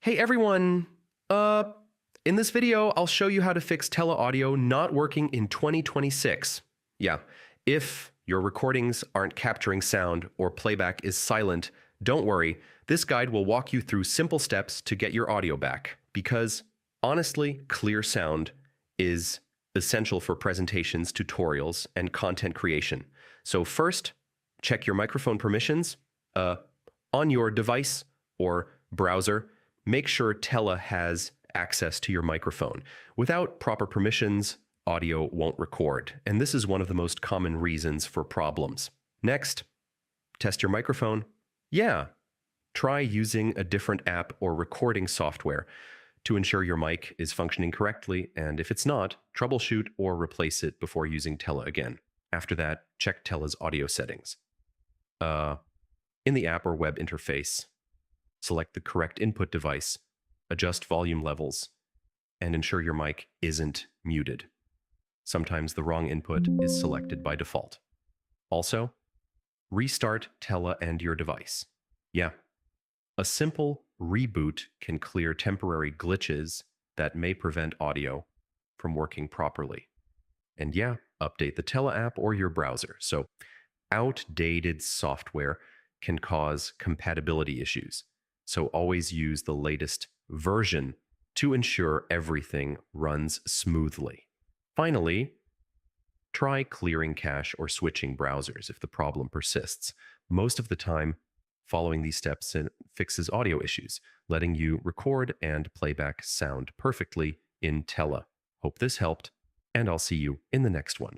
Hey everyone! In this video, I'll show you how to fix Tella audio not working in 2026. Yeah, if your recordings aren't capturing sound or playback is silent, don't worry. This guide will walk you through simple steps to get your audio back because, honestly, clear sound is essential for presentations, tutorials, and content creation. So first, check your microphone permissions on your device or browser. Make sure Tella has access to your microphone. Without proper permissions, audio won't record, and this is one of the most common reasons for problems. Next, test your microphone. Yeah, try using a different app or recording software to ensure your mic is functioning correctly, and if it's not, troubleshoot or replace it before using Tella again. After that, check Tella's audio settings. In the app or web interface, select the correct input device, adjust volume levels, and ensure your mic isn't muted. Sometimes the wrong input is selected by default. Also, restart Tella and your device. Yeah, a simple reboot can clear temporary glitches that may prevent audio from working properly. And yeah, update the Tella app or your browser. So, outdated software can cause compatibility issues. So always use the latest version to ensure everything runs smoothly. Finally, try clearing cache or switching browsers if the problem persists. Most of the time, following these steps fixes audio issues, letting you record and playback sound perfectly in Tella. Hope this helped, and I'll see you in the next one.